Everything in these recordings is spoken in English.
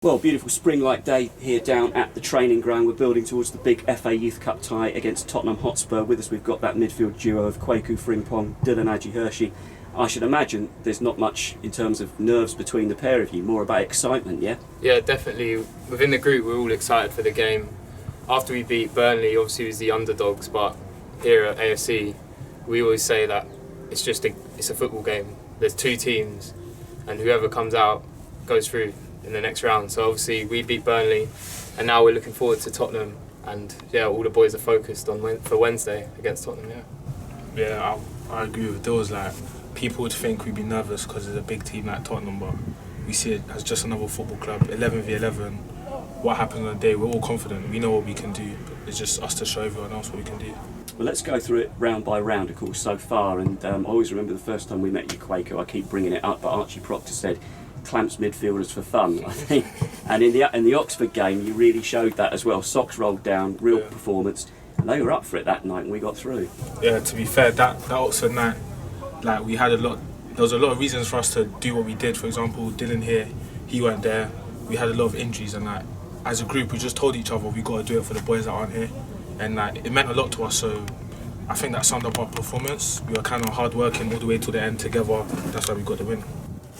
Well, beautiful spring-like day here down at the training ground. We're building towards the big FA Youth Cup tie against Tottenham Hotspur. With us we've got that midfield duo of Kwaku, Frimpong, Dylan, Adjei-Hersey. I should imagine there's not much in terms of nerves between the pair of you, more about excitement, yeah? Yeah, definitely. Within the group we're all excited for the game. After we beat Burnley, obviously it was the underdogs, but here at AFC we always say that it's a football game. There's two teams and whoever comes out goes through in the next round. So obviously we beat Burnley and now we're looking forward to Tottenham, and yeah, all the boys are focused on for Wednesday against Tottenham. Yeah, I agree with those. Like, people would think we'd be nervous because it's a big team like Tottenham, but we see it as just another football club, 11v11. What happens on the day, we're all confident, we know what we can do. It's just us to show everyone else what we can do. Well, let's go through it round by round, of course, so far. And I always remember the first time we met you, Kwaku. I keep bringing it up, but Archie Proctor said clamps midfielders for fun, I think. And in the Oxford game, you really showed that as well. Socks rolled down, real performance. And they were up for it that night and we got through. Yeah, to be fair, that Oxford night, like, we had there was a lot of reasons for us to do what we did. For example, Dylan here, he weren't there. We had a lot of injuries, and like, as a group we just told each other we got to do it for the boys that aren't here, and like, it meant a lot to us. So I think that summed up our performance. We were kind of hard working all the way to the end together. That's why we got the win.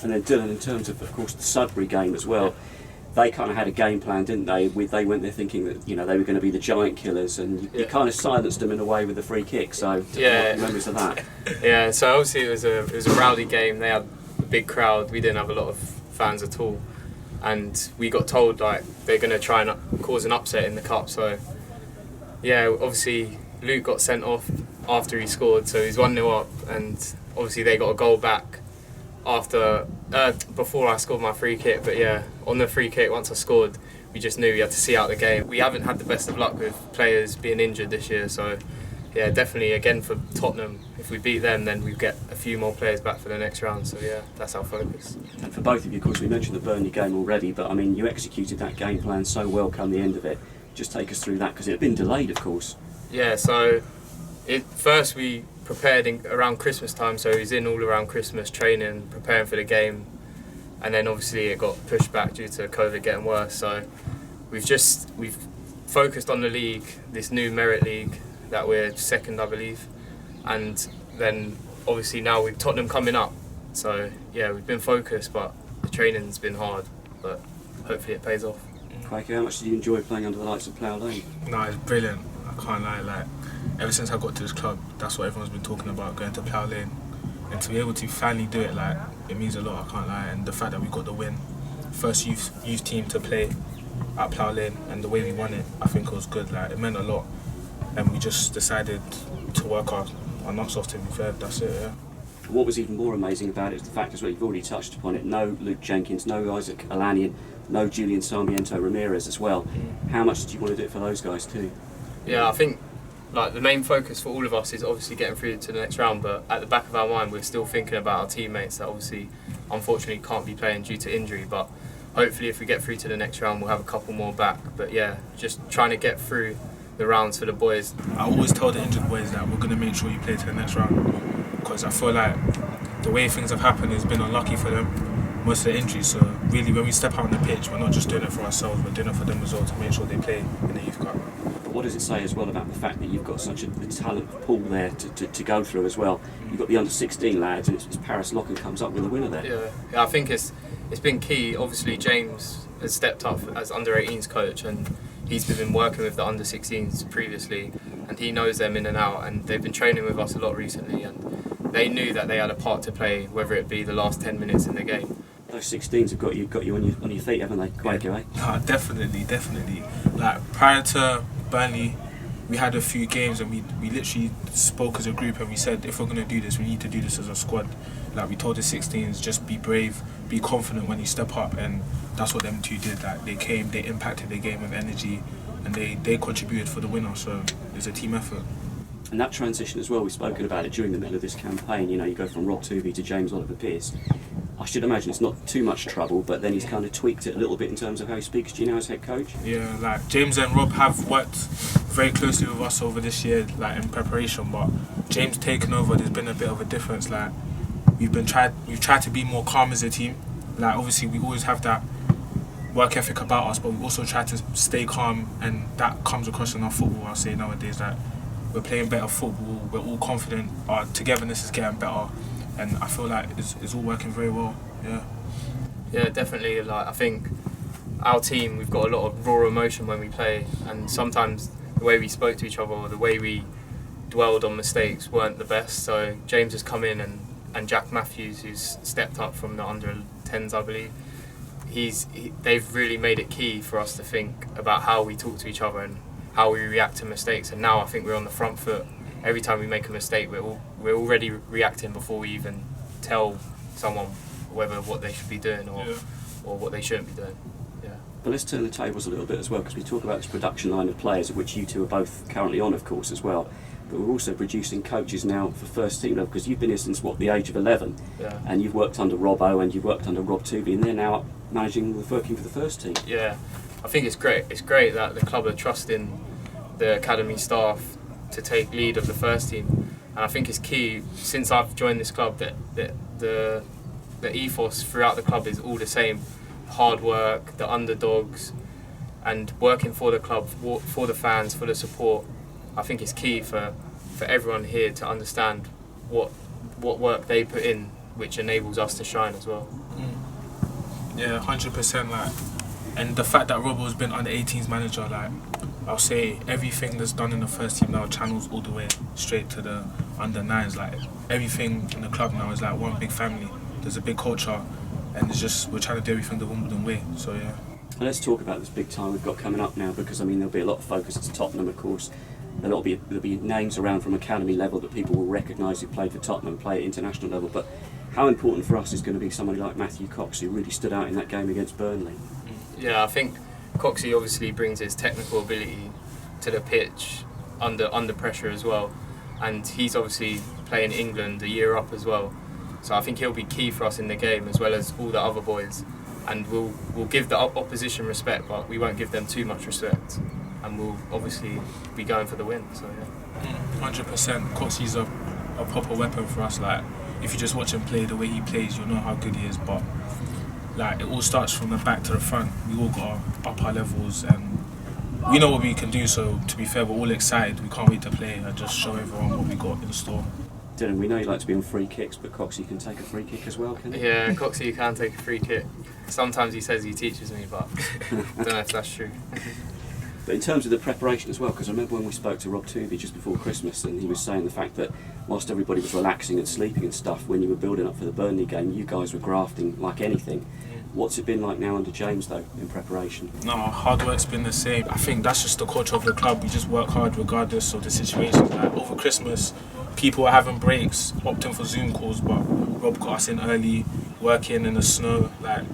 And then Dylan, in terms of course, the Sudbury game as well, they kind of had a game plan, didn't they? They went there thinking that they were going to be the giant killers, and you kind of silenced them in a way with the free kick. So what memories of that? Yeah, so obviously it was a rowdy game. They had a big crowd. We didn't have a lot of fans at all, and we got told like they're going to try and cause an upset in the cup. So yeah, obviously Luke got sent off after he scored, so he's 1-0 up, and obviously they got a goal back before I scored my free kick. But yeah, on the free kick, once I scored, we just knew we had to see out the game. We haven't had the best of luck with players being injured this year, so yeah, definitely again for Tottenham, if we beat them then we get a few more players back for the next round. So yeah, that's our focus. And for both of you, of course, we mentioned the Burnley game already, but I mean, you executed that game plan so well come the end of it. Just take us through that, because it had been delayed, of course. Yeah, so first we prepared around Christmas time, so he was in all around Christmas training, preparing for the game, and then obviously it got pushed back due to COVID getting worse. So we've focused on the league, this new Merit League that we're second, I believe, and then obviously now with Tottenham coming up. So yeah, we've been focused, but the training's been hard, but hopefully it pays off. Kwaku, how much did you enjoy playing under the lights of Plough Lane? No, it's brilliant. I can't lie. Like, ever since I got to this club, that's what everyone's been talking about, going to Plough Lane. And to be able to finally do it, like, it means a lot, I can't lie. And the fact that we got the win, first youth team to play at Plough Lane, and the way we won it, I think it was good. Like, it meant a lot. And we just decided to work our nuts off, to be fair. That's it, yeah. What was even more amazing about it is the fact, as well, you've already touched upon it, no Luke Jenkins, no Isaac Alanian, no Julian Sarmiento Ramirez as well. How much do you want to do it for those guys too? Yeah, I think like the main focus for all of us is obviously getting through to the next round, but at the back of our mind we're still thinking about our teammates that obviously unfortunately can't be playing due to injury, but hopefully if we get through to the next round we'll have a couple more back. But yeah, just trying to get through the rounds for the boys. I always tell the injured boys that we're going to make sure you play to the next round, because I feel like the way things have happened has been unlucky for them, most of the injuries. So really, when we step out on the pitch, we're not just doing it for ourselves, we're doing it for them as well, to make sure they play in the Youth Cup. But what does it say as well about the fact that you've got such a talent pool there to go through as well? You've got the under-16 lads, and it's Paris Locken comes up with a winner there. Yeah, I think it's been key. Obviously James has stepped up as under-18s coach, and he's been working with the under-16s previously, and he knows them in and out, and they've been training with us a lot recently, and they knew that they had a part to play, whether it be the last 10 minutes in the game. Those 16s have got you on your feet, haven't they? Quite good, eh? No, definitely. Like, prior to Burnley, we had a few games and we literally spoke as a group and we said, if we're going to do this, we need to do this as a squad. Like, we told the 16s, just be brave, be confident when you step up, and that's what them two did. Like, they came, they impacted the game with energy, and they contributed for the winner, so it's a team effort. And that transition as well, we've spoken about it during the middle of this campaign. You go from Rob Tooby to James Oliver-Pearce. I should imagine it's not too much trouble, but then he's kind of tweaked it a little bit in terms of how he speaks to you now as head coach. Yeah, like, James and Rob have worked very closely with us over this year, like, in preparation, but James taking over, there's been a bit of a difference. Like, we've tried to be more calm as a team. Like, obviously we always have that work ethic about us, but we also try to stay calm, and that comes across in our football. I'll say nowadays that we're playing better football, we're all confident, our togetherness is getting better, and I feel like it's all working very well. Yeah, definitely. Like, I think our team, we've got a lot of raw emotion when we play, and sometimes the way we spoke to each other or the way we dwelled on mistakes weren't the best. So James has come in, and Jack Matthews, who's stepped up from the under-10s, I believe, they've really made it key for us to think about how we talk to each other and how we react to mistakes. And now I think we're on the front foot. Every time we make a mistake, we're already reacting before we even tell someone whether what they should be doing or what they shouldn't be doing. Yeah. But let's turn the tables a little bit as well, because we talk about this production line of players, of which you two are both currently on, of course, as well. But we're also producing coaches now for first team level, because you've been here since the age of 11, and you've worked under Robbo and you've worked under Rob Tooby, and they're now working for the first team. Yeah, I think it's great. It's great that the club are trusting the academy staff to take lead of the first team, and I think it's key since I've joined this club that the ethos throughout the club is all the same: hard work, the underdogs, and working for the club, for the fans, for the support. I think it's key for everyone here to understand what work they put in, which enables us to shine as well. Yeah, 100%. Like, and the fact that Robbo's been under-18s manager, like, I'll say everything that's done in the first team now channels all the way straight to the under-9s. Like, everything in the club now is like one big family. There's a big culture, and it's just we're trying to do everything the Wimbledon way. So yeah. And let's talk about this big time we've got coming up now, because I mean there'll be a lot of focus at Tottenham, of course. There'll be names around from academy level that people will recognise who played for Tottenham, play at international level. But how important for us is going to be somebody like Matthew Coxy, who really stood out in that game against Burnley? Yeah, I think Coxy obviously brings his technical ability to the pitch under pressure as well, and he's obviously playing England a year up as well. So I think he'll be key for us in the game, as well as all the other boys. And we'll give the opposition respect, but we won't give them too much respect. And we'll obviously be going for the win. So yeah. 100%. Coxy's a proper weapon for us. Like, if you just watch him play, the way he plays, you'll know how good he is. But like, it all starts from the back to the front. We all got up our levels, and we know what we can do. So to be fair, we're all excited. We can't wait to play and just show everyone what we got in store. Dylan, we know you like to be on free kicks, but Coxy can take a free kick as well, can he? Yeah, Coxy can take a free kick. Sometimes he says he teaches me, but I don't know if that's true. But in terms of the preparation as well, because I remember when we spoke to Rob Tooby just before Christmas, and he was saying the fact that whilst everybody was relaxing and sleeping and stuff, when you were building up for the Burnley game, you guys were grafting like anything. What's it been like now under James, though, in preparation? No, hard work's been the same. I think that's just the culture of the club. We just work hard regardless of the situation. Like, over Christmas, people were having breaks, opting for Zoom calls, but Rob got us in early, working in the snow. Like,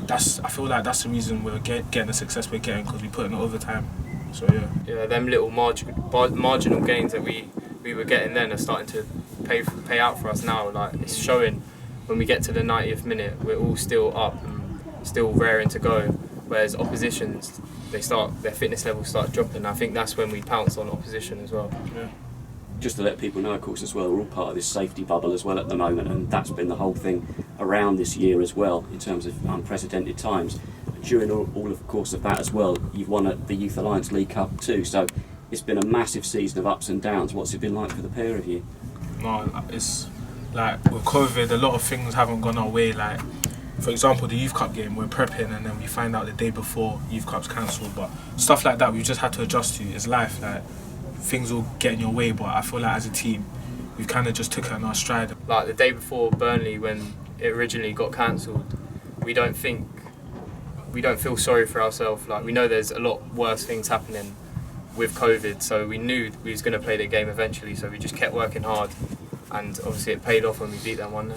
I feel like that's the reason we're getting the success we're getting, because we put in overtime. So yeah. Yeah, them little marginal gains that we were getting then are starting to pay out for us now. Like, it's showing when we get to the 90th minute, we're all still up and still raring to go. Whereas oppositions, their fitness levels start dropping. I think that's when we pounce on opposition as well. Yeah. Just to let people know, of course, as well, we're all part of this safety bubble as well at the moment, and that's been the whole thing around this year as well, in terms of unprecedented times. During all of course of that as well, you've won at the Youth Alliance League Cup too, so it's been a massive season of ups and downs. What's it been like for the pair of you? No, it's like with COVID, a lot of things haven't gone our way. Like, for example, the Youth Cup game, we're prepping and then we find out the day before Youth Cup's cancelled. But stuff like that, we've just had to adjust to. It's life. Like, things will get in your way, but I feel like as a team, we've kind of just took it in our stride. Like the day before Burnley, when it originally got cancelled, we don't feel sorry for ourselves. Like, we know there's a lot worse things happening with COVID, so we knew we was going to play the game eventually, so we just kept working hard, and obviously it paid off when we beat them 1-0.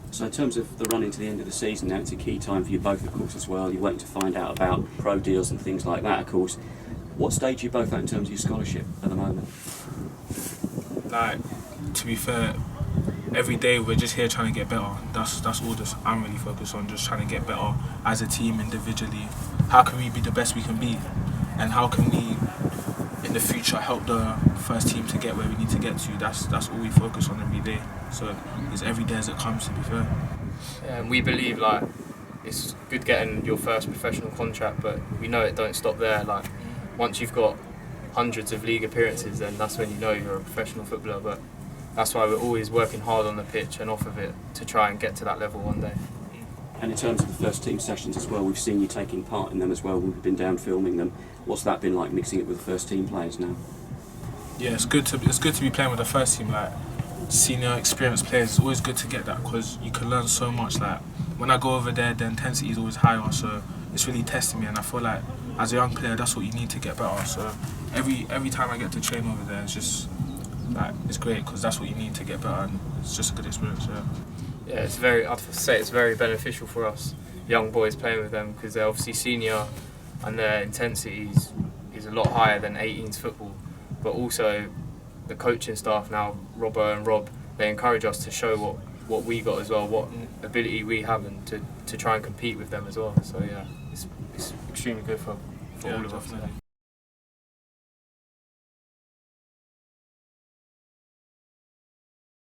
So in terms of the run into the end of the season, now it's a key time for you both, of course, as well. You're waiting to find out about pro deals and things like that, of course. What stage are you both at in terms of your scholarship at the moment? Like, to be fair, every day we're just here trying to get better. That's all I'm really focused on, just trying to get better as a team, individually. How can we be the best we can be? And how can we, in the future, help the first team to get where we need to get to? That's all we focus on every day. So it's every day as it comes, to be fair. We believe, like, it's good getting your first professional contract, but we know it don't stop there. Like once you've got hundreds of league appearances, then that's when you know you're a professional footballer. But that's why we're always working hard on the pitch and off of it to try and get to that level one day. And in terms of the first team sessions as well, we've seen you taking part in them as well. We've been down filming them. What's that been like, mixing it with the first team players now? Yeah, it's good to be playing with the first team. Like senior, experienced players, it's always good to get that because you can learn so much. Like when I go over there, the intensity is always higher, so it's really testing me. And I feel like as a young player, that's what you need to get better. So every time I get to train over there, it's just like it's great because that's what you need to get better, and it's just a good experience. Yeah, I'd say it's very beneficial for us young boys playing with them because they're obviously senior and their intensity is a lot higher than 18s football. But also the coaching staff now, Robbo and Rob, they encourage us to show what we got as well, what ability we have, and to try and compete with them as well. So yeah, it's extremely good for all of us.